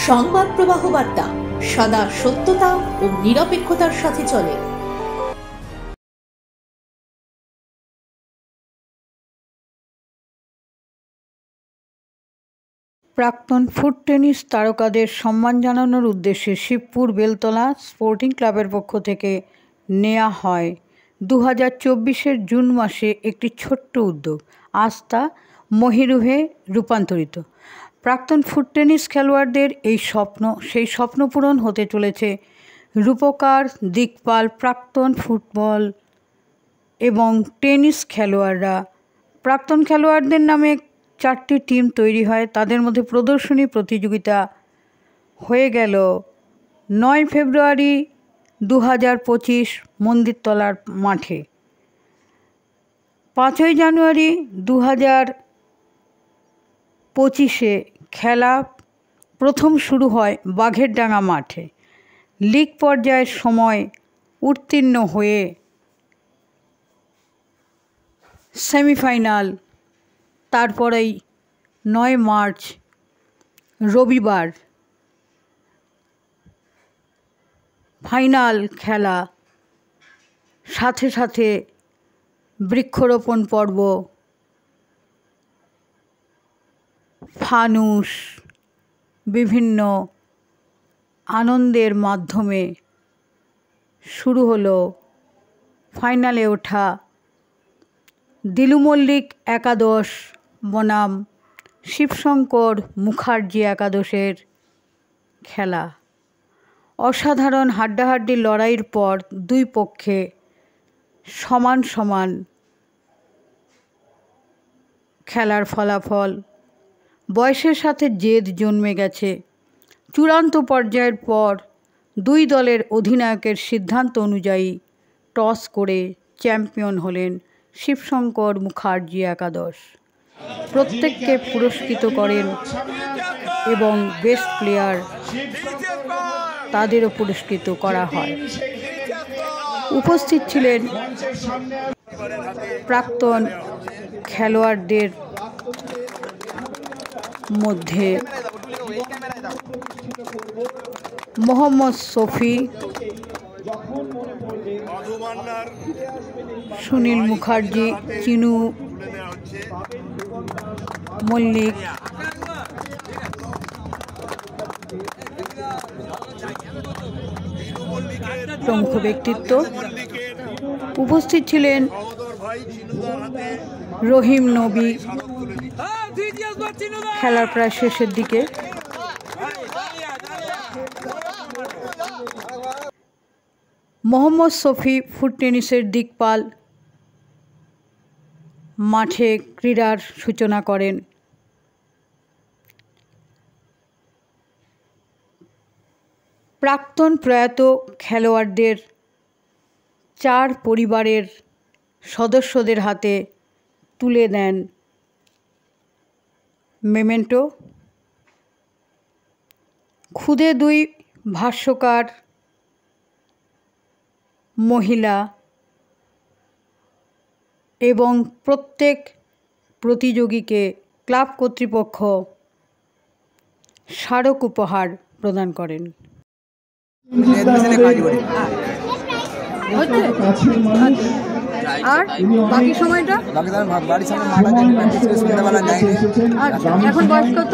সংবাদ প্রবাহ বার্তা সদা সত্যতা ও নিরপেক্ষতার সাথে চলে। প্রাক্তন ফুট টেনিস তারকাদের সম্মান জানানোর উদ্দেশ্যে শিবপুর বেলতলা স্পোর্টিং ক্লাবের পক্ষ থেকে নেওয়া হয় 2024 জুন মাসে একটি ছোট্ট উদ্যোগ। আজ তা মহিরুহে রূপান্তরিত। প্রাক্তন ফুট টেনিস খেলোয়াড়দের সেই স্বপ্ন পূরণ হতে চলেছে। রূপকার, দিকপাল, প্রাক্তন ফুটবল এবং টেনিস খেলোয়াড়রা। প্রাক্তন খেলোয়াড়দের নামে 4টি টিম তৈরি হয়। তাদের মধ্যে প্রদর্শনী প্রতিযোগিতা হয়ে গেল 9 ফেব্রুয়ারি 2025 মন্দিরতলার মাঠে। 5 জানুয়ারি 2025 খেলা প্রথম শুরু হয় বাঘেরডাঙ্গা মাঠে। লিগ পর্যায়ের সময় উত্তীর্ণ হয়ে সেমিফাইনাল, তারপরেই 9 মার্চ রবিবার ফাইনাল খেলা, সাথে সাথে বৃক্ষরোপণ পর্ব, ফানুস, বিভিন্ন আনন্দের মাধ্যমে শুরু হলো ফাইনালে ওঠা দিলু মল্লিক একাদশ বনাম শিবশঙ্কর মুখার্জি একাদশের খেলা। অসাধারণ হাড্ডাহাড্ডি লড়াইয়ের পর দুই পক্ষে সমান সমান খেলার ফলাফল। বয়সের সাথে জেদ জন্মে গেছে। চূড়ান্ত পর্যায়ের পর দুই দলের অধিনায়কের সিদ্ধান্ত অনুযায়ী টস করে চ্যাম্পিয়ন হলেন শিবশঙ্কর মুখার্জি একাদশ। প্রত্যেককে পুরস্কৃত করেন এবং বেস্ট প্লেয়ার তাদেরও পুরস্কৃত করা হয়। উপস্থিত ছিলেন প্রাক্তন খেলোয়াড়দের মধ্যে মোহাম্মদ শফি, সুনীল মুখার্জি, চিনু মল্লিক, প্রমুখ ব্যক্তিত্ব। উপস্থিত ছিলেন রহিম নবী। খেলার প্রায় শেষের দিকে মোহাম্মদ শফি ফুট টেনিসের দিকপাল মাঠে ক্রীড়ার সূচনা করেন। প্রাক্তন প্রয়াত খেলোয়াড়দের 4 পরিবারের সদস্যদের হাতে তুলে দেন মেমেন্টো। খুদে 2 ভাষ্যকার মহিলা এবং প্রত্যেক প্রতিযোগীকে ক্লাব কর্তৃপক্ষ স্মারক উপহার প্রদান করেন। আর বাকি সময়টা এখন বয়স কত?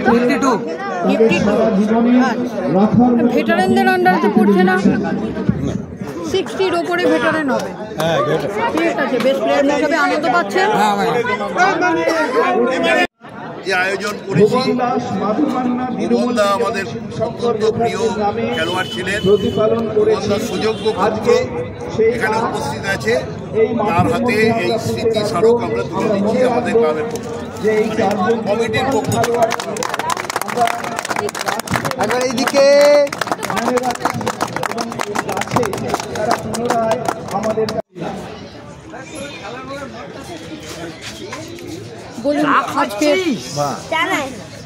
52। ভেটারেনদের আন্ডারে পড়ছে না, 60-র ওপরে ভেটারেন হবে। ঠিক আছে, বেস্ট প্লেয়ার হিসাবে আনন্দ পাচ্ছেন। যে আয়োজন করেছি, ভুবনদা আমাদের অত্যন্ত প্রিয় খেলোয়াড় ছিলেন। ভুবনদার সুযোগ্য পুত্র এখানে উপস্থিত আছে, তার হাতে এই স্মৃতি স্মারক আমরা তুলে দিচ্ছি আমাদের ক্লাবের কমিটির পক্ষ থেকে। এইদিকে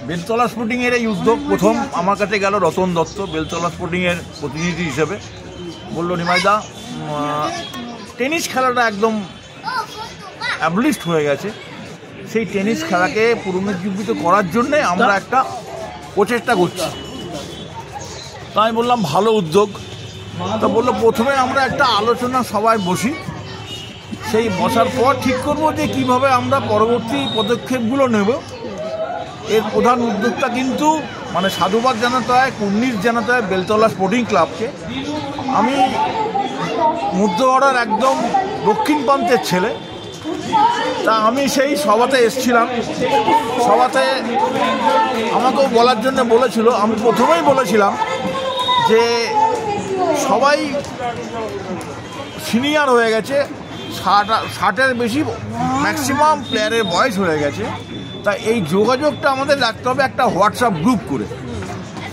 বেলতলা স্পোর্টিং এর এই উদ্যোগ প্রথম আমার কাছে গেল রতন দত্ত, বেলতলা স্পোর্টিং এর প্রতিনিধি হিসেবে। বললো, নিমাইদা, টেনিস খেলাটা একদম অ্যাবলিশড হয়ে গেছে, সেই টেনিস খেলাকে পুনরুজ্জীবিত করার জন্যে আমরা একটা প্রচেষ্টা করছি। তা আমি বললাম ভালো উদ্যোগ। তা বললো প্রথমে আমরা একটা আলোচনা সবাই বসি, সেই বসার পর ঠিক করবো যে কীভাবে আমরা পরবর্তী পদক্ষেপগুলো নেব। এর প্রধান উদ্যোগটা কিন্তু মানে সাধুবাদ জানাতে হয়, কুর্নিশ জানাতে হয় বেলতলা স্পোর্টিং ক্লাবকে। আমি মধ্যপাড়ার একদম দক্ষিণ প্রান্তের ছেলে, তা আমি সেই সভাতে এসেছিলাম। সভাতে আমাকেও বলার জন্য বলেছিল। আমি প্রথমেই বলেছিলাম যে সবাই সিনিয়র হয়ে গেছে, 60-এর বেশি ম্যাক্সিমাম প্লেয়ারের বয়স হয়ে গেছে। তা এই যোগাযোগটা আমাদের রাখতে হবে একটা হোয়াটসঅ্যাপ গ্রুপ করে।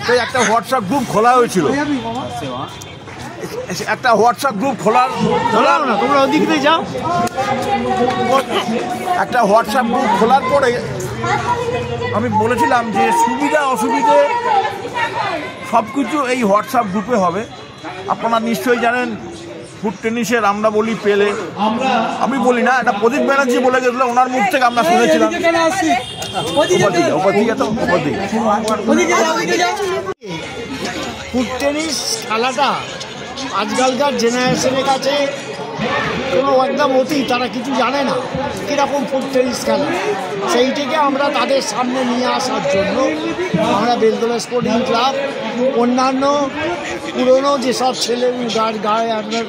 তাই একটা হোয়াটসঅ্যাপ গ্রুপ খোলা হয়েছিল। একটা হোয়াটসঅ্যাপ গ্রুপ তোমরা ওদিক দিয়ে যাও। একটা হোয়াটসঅ্যাপ গ্রুপ খোলার পরে আমি বলেছিলাম যে সুবিধা অসুবিধে সব কিছু এই হোয়াটসঅ্যাপ গ্রুপে হবে। আপনারা নিশ্চয়ই জানেন ফুট টেনিসের আমরা বলি পেলে, আমি বলি না, এটা প্রদীপ ব্যানার্জি বলে গেছিল, ওনার মুখ থেকে আমরা শুনেছিলাম। ফুট টেনিস খেলাটা আজকালকার জেনারেশনের কাছে কোনো একদম অতি, তারা কিছু জানে না কীরকম ফুট টেনিস খেলা। সেইটিকে আমরা তাদের সামনে নিয়ে আসার জন্য আমরা বেলতলা স্পোর্টিং ক্লাব অন্যান্য পুরনো যেসব ছেলে গায়ে আপনার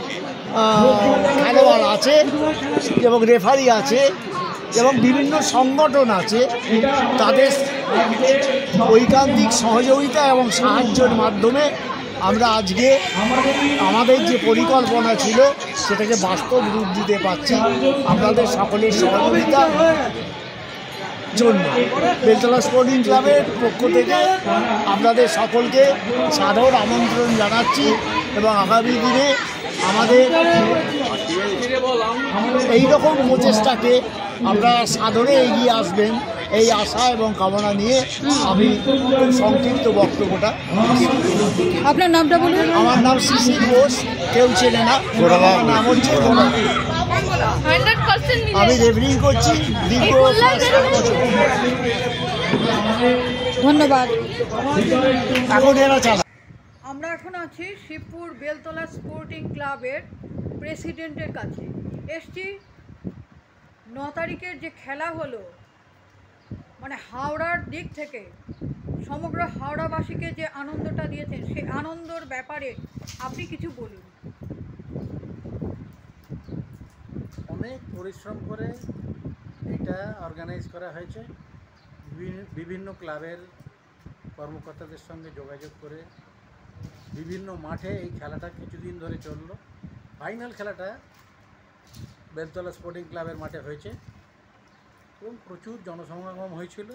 খেলোয়াড় আছে এবং রেফারি আছে এবং বিভিন্ন সংগঠন আছে, তাদের ঐকান্তিক সহযোগিতা এবং সাহায্যের মাধ্যমে আমরা আজকে আমাদের যে পরিকল্পনা ছিল সেটাকে বাস্তব রূপ দিতে পারছি আপনাদের সকলের সহযোগিতা জন্য। বেলতলা স্পোর্টিং ক্লাবের পক্ষ থেকে আপনাদের সকলকে সাদর আমন্ত্রণ জানাচ্ছি এবং আগামী দিনে আমাদের এই রকম প্রচেষ্টাকে আপনারা সাদরে এগিয়ে আসবেন এই আশা এবং কামনা নিয়ে আমি সংক্ষিপ্ত বক্তব্যটা। আপনার নামটা বলুন। আমার নাম শিশির ঘোষ, কেউ চেনে না। আমার নাম হচ্ছে আমি রেফারিং করছি দীর্ঘ। ধন্যবাদ। এখন এরা চালা। আমরা এখন আছি শিবপুর বেলতলা স্পোর্টিং ক্লাবের প্রেসিডেন্টের কাছে। এসছি 9 তারিখের যে খেলা হলো, মানে হাওড়ার দিক থেকে সমগ্র হাওড়াবাসীকে যে আনন্দটা দিয়েছেন, সেই আনন্দর ব্যাপারে আপনি কিছু বলুন। অনেক পরিশ্রম করে এটা অর্গানাইজ করা হয়েছে। বিভিন্ন ক্লাবের কর্মকর্তাদের সঙ্গে যোগাযোগ করে বিভিন্ন মাঠে এই খেলাটা কিছুদিন ধরে চললো। ফাইনাল খেলাটা বেলতলা স্পোর্টিং ক্লাবের মাঠে হয়েছে এবং প্রচুর জনসমাগম হয়েছিল।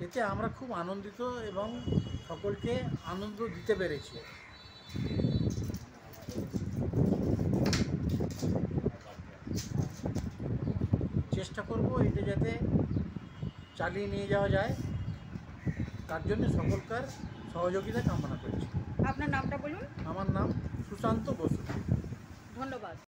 এতে আমরা খুব আনন্দিত এবং সকলকে আনন্দ দিতে পেরেছি। চেষ্টা করব এটা যাতে চালিয়ে নিয়ে যাওয়া যায়, তার জন্য সকলকার সহযোগিতা কামনা করছি। আপনার নামটা বলুন। আমার নাম সুশান্ত বসু। ধন্যবাদ।